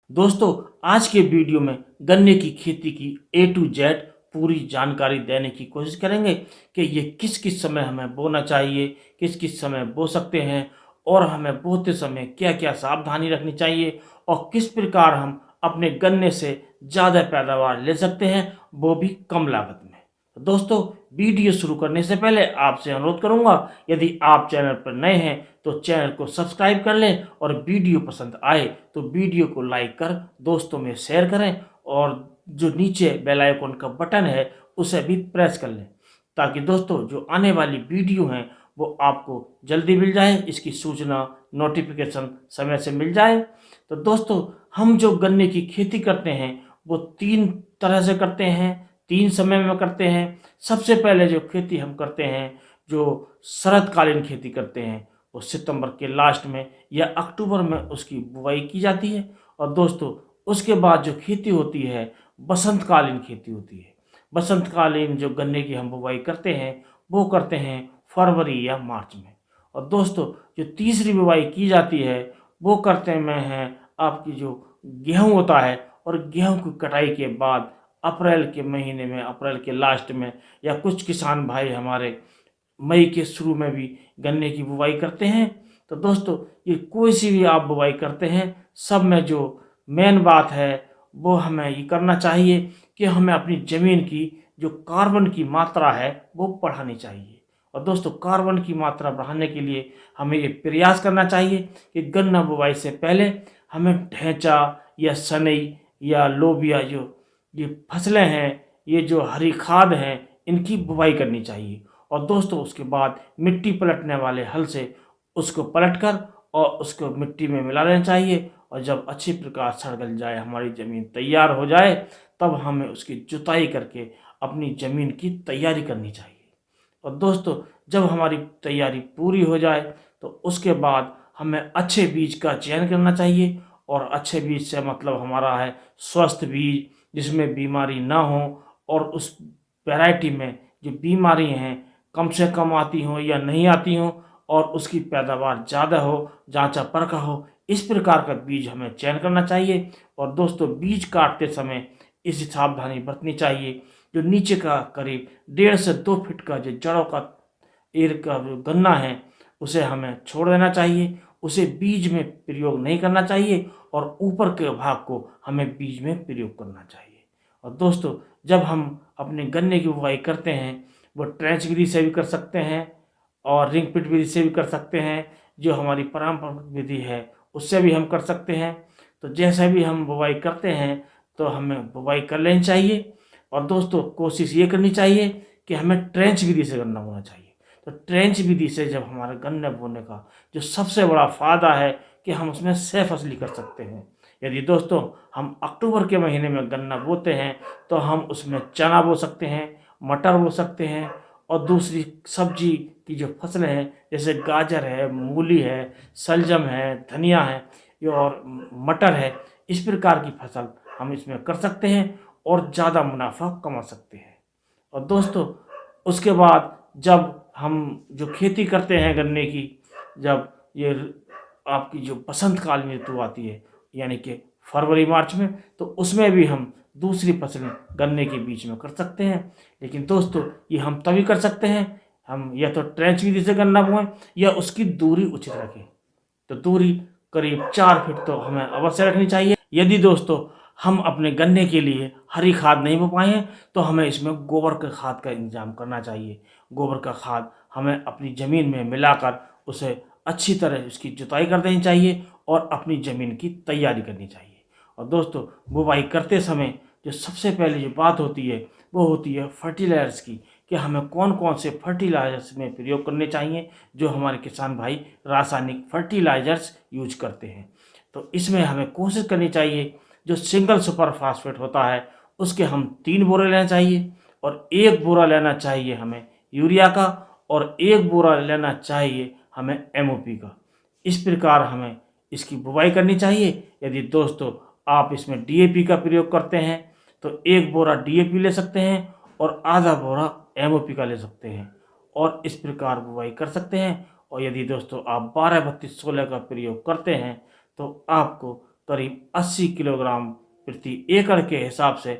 दोस्तों, आज के वीडियो में गन्ने की खेती की ए टू जेड पूरी जानकारी देने की कोशिश करेंगे कि ये किस किस समय हमें बोना चाहिए, किस किस समय बो सकते हैं और हमें बोते समय क्या क्या सावधानी रखनी चाहिए और किस प्रकार हम अपने गन्ने से ज़्यादा पैदावार ले सकते हैं, वो भी कम लागत में। तो दोस्तों, वीडियो शुरू करने से पहले आपसे अनुरोध करूंगा, यदि आप चैनल पर नए हैं तो चैनल को सब्सक्राइब कर लें और वीडियो पसंद आए तो वीडियो को लाइक कर दोस्तों में शेयर करें और जो नीचे बेल आइकन का बटन है उसे भी प्रेस कर लें, ताकि दोस्तों जो आने वाली वीडियो हैं वो आपको जल्दी मिल जाए, इसकी सूचना नोटिफिकेशन समय से मिल जाए। तो दोस्तों, हम जो गन्ने की खेती करते हैं वो 3 तरह से करते हैं, 3 समय में करते हैं। सबसे पहले जो खेती हम करते हैं, जो शरदकालीन खेती करते हैं, वो सितंबर के लास्ट में या अक्टूबर में उसकी बुवाई की जाती है। और दोस्तों, उसके बाद जो खेती होती है बसंतकालीन खेती होती है। बसंतकालीन जो गन्ने की हम बुवाई करते हैं वो करते हैं फरवरी या मार्च में। और दोस्तों, जो तीसरी बुवाई की जाती है वो करते में है आपकी जो गेहूँ होता है, और गेहूँ की कटाई के बाद अप्रैल के महीने में, अप्रैल के लास्ट में, या कुछ किसान भाई हमारे मई के शुरू में भी गन्ने की बुवाई करते हैं। तो दोस्तों, ये कोई सी भी आप बुवाई करते हैं, सब में जो मेन बात है वो हमें ये करना चाहिए कि हमें अपनी ज़मीन की जो कार्बन की मात्रा है वो बढ़ानी चाहिए। और दोस्तों, कार्बन की मात्रा बढ़ाने के लिए हमें ये प्रयास करना चाहिए कि गन्ना बुवाई से पहले हमें ढैंचा या सनई या लोबिया, जो ये फसलें हैं, ये जो हरी खाद हैं, इनकी बुवाई करनी चाहिए। और दोस्तों, उसके बाद मिट्टी पलटने वाले हल से उसको पलटकर और उसको मिट्टी में मिला लेना चाहिए। और जब अच्छी प्रकार सड़ गल जाए, हमारी ज़मीन तैयार हो जाए, तब हमें उसकी जुताई करके अपनी ज़मीन की तैयारी करनी चाहिए। और दोस्तों, जब हमारी तैयारी पूरी हो जाए तो उसके बाद हमें अच्छे बीज का चयन करना चाहिए। और अच्छे बीज से मतलब हमारा है स्वस्थ बीज, जिसमें बीमारी ना हो और उस वैरायटी में जो बीमारी हैं कम से कम आती हों या नहीं आती हों, और उसकी पैदावार ज़्यादा हो, जांचा परखा हो, इस प्रकार का बीज हमें चयन करना चाहिए। और दोस्तों, बीज काटते समय इस सावधानी बरतनी चाहिए, जो नीचे का करीब 1.5 से 2 फीट का जो जड़ों का एयर का जो गन्ना है उसे हमें छोड़ देना चाहिए, उसे बीज में प्रयोग नहीं करना चाहिए और ऊपर के भाग को हमें बीज में प्रयोग करना चाहिए। और दोस्तों, जब हम अपने गन्ने की बुवाई करते हैं वो ट्रेंच विधि से भी कर सकते हैं और रिंग पिट विधि से भी कर सकते हैं, जो हमारी पारंपरिक विधि है उससे भी हम कर सकते हैं। तो जैसे भी हम बुवाई करते हैं तो हमें बुवाई कर लेनी चाहिए। और दोस्तों, कोशिश ये करनी चाहिए कि हमें ट्रेंच विधि से गन्ना बोना चाहिए। तो ट्रेंच विधि से जब हमारा गन्ना बोने का जो सबसे बड़ा फ़ायदा है कि हम उसमें सह फसली कर सकते हैं। यदि दोस्तों हम अक्टूबर के महीने में गन्ना बोते हैं तो हम उसमें चना बो सकते हैं, मटर बो सकते हैं, और दूसरी सब्जी की जो फसलें हैं जैसे गाजर है, मूली है, शलजम है, धनिया है, ये और मटर है, इस प्रकार की फसल हम इसमें कर सकते हैं और ज़्यादा मुनाफा कमा सकते हैं। और दोस्तों, उसके बाद जब हम जो खेती करते हैं गन्ने की, जब ये आपकी जो बसंतकालीन ऋतु आती है यानी कि फरवरी मार्च में, तो उसमें भी हम दूसरी फसलें गन्ने के बीच में कर सकते हैं। लेकिन दोस्तों, ये हम तभी कर सकते हैं हम या तो ट्रेंच विधि से गन्ना बोएं या उसकी दूरी उचित रखें। तो दूरी करीब 4 फीट तो हमें अवश्य रखनी चाहिए। यदि दोस्तों हम अपने गन्ने के लिए हरी खाद नहीं बो पाए हैं तो हमें इसमें गोबर का खाद का इंतजाम करना चाहिए। गोबर का खाद हमें अपनी ज़मीन में मिलाकर उसे अच्छी तरह उसकी जुताई कर देनी चाहिए और अपनी ज़मीन की तैयारी करनी चाहिए। और दोस्तों, बुवाई करते समय जो सबसे पहले जो बात होती है वो होती है फर्टिलाइज़र्स की, कि हमें कौन कौन से फर्टिलाइज़र्स में प्रयोग करने चाहिए, जो हमारे किसान भाई रासायनिक फर्टिलाइज़र्स यूज करते हैं। तो इसमें हमें कोशिश करनी चाहिए जो सिंगल सुपर फास्फेट होता है उसके हम 3 बोरे लेना चाहिए, और 1 बोरा लेना चाहिए हमें यूरिया का, और 1 बोरा लेना चाहिए हमें एमओपी का। इस प्रकार हमें इसकी बुवाई करनी चाहिए। यदि दोस्तों आप इसमें डीएपी का प्रयोग करते हैं तो 1 बोरा डीएपी ले सकते हैं और आधा बोरा एमओपी का ले सकते हैं, और इस प्रकार बुवाई कर सकते हैं। और यदि दोस्तों आप 12-32-16 का प्रयोग करते हैं तो आपको करीब 80 किलोग्राम प्रति एकड़ के हिसाब से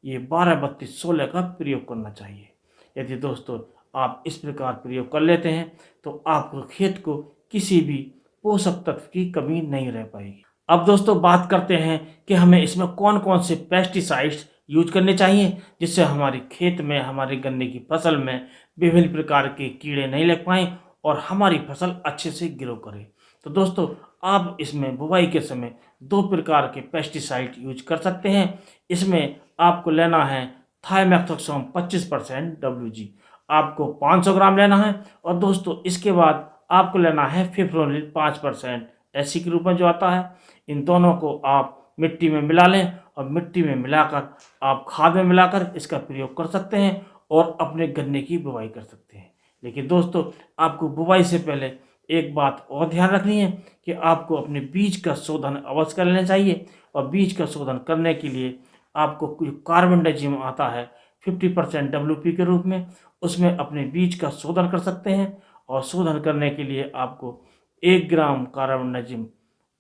ये 12-32-16 का प्रयोग करना चाहिए। यदि दोस्तों आप इस प्रकार प्रयोग कर लेते हैं तो आपको खेत को किसी भी पोषक तत्व की कमी नहीं रह पाएगी। अब दोस्तों बात करते हैं कि हमें इसमें कौन कौन से पेस्टिसाइड्स यूज करने चाहिए जिससे हमारे खेत में, हमारे गन्ने की फसल में विभिन्न प्रकार के कीड़े नहीं लग पाएँ और हमारी फसल अच्छे से ग्रो करे। तो दोस्तों आप इसमें बुवाई के समय 2 प्रकार के पेस्टिसाइड यूज कर सकते हैं। इसमें आपको लेना है थाइमेथोक्सोम 25% WG, आपको 500 ग्राम लेना है। और दोस्तों इसके बाद आपको लेना है फिप्रोनिल 5% एससी के रूप में जो आता है। इन दोनों को आप मिट्टी में मिला लें और मिट्टी में मिलाकर आप खाद में मिलाकर इसका प्रयोग कर सकते हैं और अपने गन्ने की बुवाई कर सकते हैं। लेकिन दोस्तों आपको बुवाई से पहले एक बात और ध्यान रखनी है कि आपको अपने बीज का शोधन अवश्य कर लेना चाहिए। और बीज का शोधन करने के लिए आपको कुछ कार्बनडाजिम आता है 50% WP के रूप में, उसमें अपने बीज का शोधन कर सकते हैं। और शोधन करने के लिए आपको 1 ग्राम कार्बनडाजिम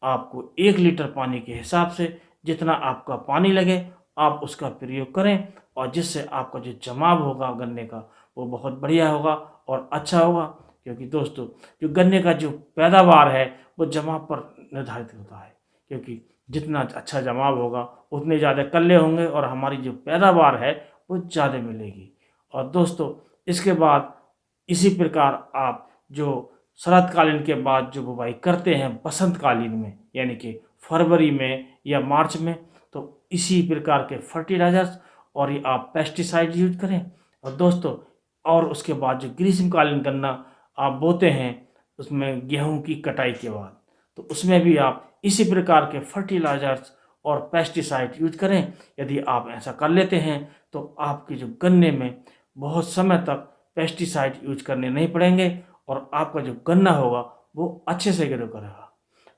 आपको 1 लीटर पानी के हिसाब से जितना आपका पानी लगे आप उसका प्रयोग करें, और जिससे आपका जो जमाव होगा गन्ने का वो बहुत बढ़िया होगा और अच्छा होगा। क्योंकि दोस्तों जो गन्ने का जो पैदावार है वो जमाव पर निर्धारित होता है, क्योंकि जितना अच्छा जमाव होगा उतने ज़्यादा कल्ले होंगे और हमारी जो पैदावार है वो ज़्यादा मिलेगी। और दोस्तों इसके बाद इसी प्रकार आप जो शरतकालीन के बाद जो बुवाई करते हैं बसंतकालीन में, यानी कि फरवरी में या मार्च में, तो इसी प्रकार के फर्टिलाइजर्स और ये आप पेस्टिसाइड यूज करें। और दोस्तों और उसके बाद जो ग्रीष्मकालीन गन्ना आप बोते हैं उसमें गेहूं की कटाई के बाद, तो उसमें भी आप इसी प्रकार के फर्टिलाइजर्स और पेस्टिसाइड यूज करें। यदि आप ऐसा कर लेते हैं तो आपके जो गन्ने में बहुत समय तक पेस्टिसाइड यूज करने नहीं पड़ेंगे और आपका जो गन्ना होगा वो अच्छे से ग्रो करेगा।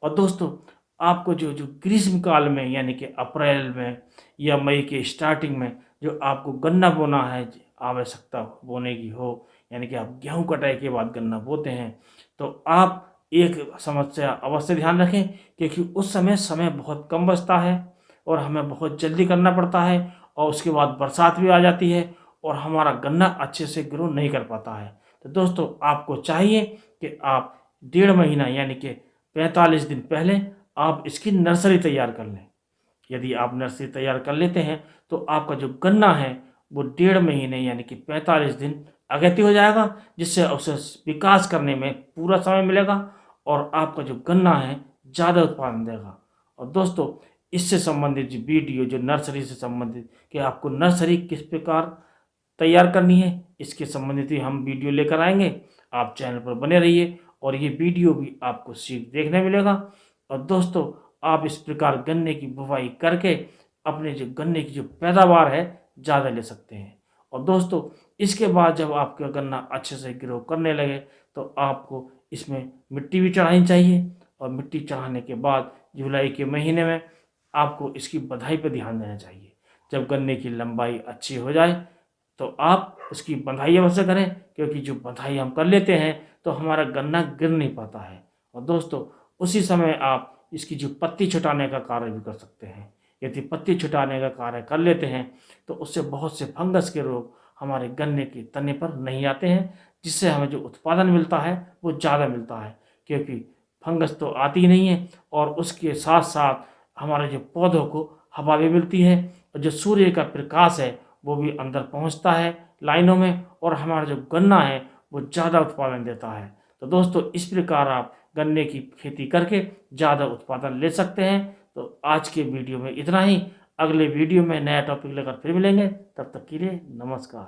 और दोस्तों आपको जो जो ग्रीष्म काल में यानी कि अप्रैल में या मई के स्टार्टिंग में जो आपको गन्ना बोना है, आवश्यकता बोने की हो, यानी कि आप गेहूं कटाई के बाद गन्ना बोते हैं, तो आप एक समस्या अवश्य ध्यान रखें, क्योंकि उस समय बहुत कम बचता है और हमें बहुत जल्दी करना पड़ता है और उसके बाद बरसात भी आ जाती है और हमारा गन्ना अच्छे से ग्रो नहीं कर पाता है। तो दोस्तों आपको चाहिए कि आप 1.5 महीना यानी कि 45 दिन पहले आप इसकी नर्सरी तैयार कर लें। यदि आप नर्सरी तैयार कर लेते हैं तो आपका जो गन्ना है वो 1.5 महीने यानी कि 45 दिन अगति हो जाएगा, जिससे उसे विकास करने में पूरा समय मिलेगा और आपका जो गन्ना है ज़्यादा उत्पादन देगा। और दोस्तों इससे संबंधित जो वीडियो जो नर्सरी से संबंधित कि आपको नर्सरी किस प्रकार तैयार करनी है, इसके संबंधित ही हम वीडियो लेकर आएंगे। आप चैनल पर बने रहिए और ये वीडियो भी आपको सीख देखने मिलेगा। और दोस्तों आप इस प्रकार गन्ने की बुवाई करके अपने जो गन्ने की जो पैदावार है ज़्यादा ले सकते हैं। और दोस्तों इसके बाद जब आपका गन्ना अच्छे से ग्रो करने लगे तो आपको इसमें मिट्टी भी चढ़ानी चाहिए। और मिट्टी चढ़ाने के बाद जुलाई के महीने में आपको इसकी बधाई पर ध्यान देना चाहिए। जब गन्ने की लंबाई अच्छी हो जाए तो आप उसकी बंधाई अवश्य करें, क्योंकि जो बंधाई हम कर लेते हैं तो हमारा गन्ना गिर नहीं पाता है। और दोस्तों उसी समय आप इसकी जो पत्ती छुटाने का कार्य भी कर सकते हैं। यदि पत्ती छुटाने का कार्य कर लेते हैं तो उससे बहुत से फंगस के रोग हमारे गन्ने के तने पर नहीं आते हैं, जिससे हमें जो उत्पादन मिलता है वो ज़्यादा मिलता है। क्योंकि फंगस तो आती ही नहीं है और उसके साथ साथ हमारे जो पौधों को हवा भी मिलती है और जो सूर्य का प्रकाश है वो भी अंदर पहुंचता है लाइनों में और हमारा जो गन्ना है वो ज़्यादा उत्पादन देता है। तो दोस्तों इस प्रकार आप गन्ने की खेती करके ज़्यादा उत्पादन ले सकते हैं। तो आज के वीडियो में इतना ही। अगले वीडियो में नया टॉपिक लेकर फिर मिलेंगे, तब तक के लिए नमस्कार।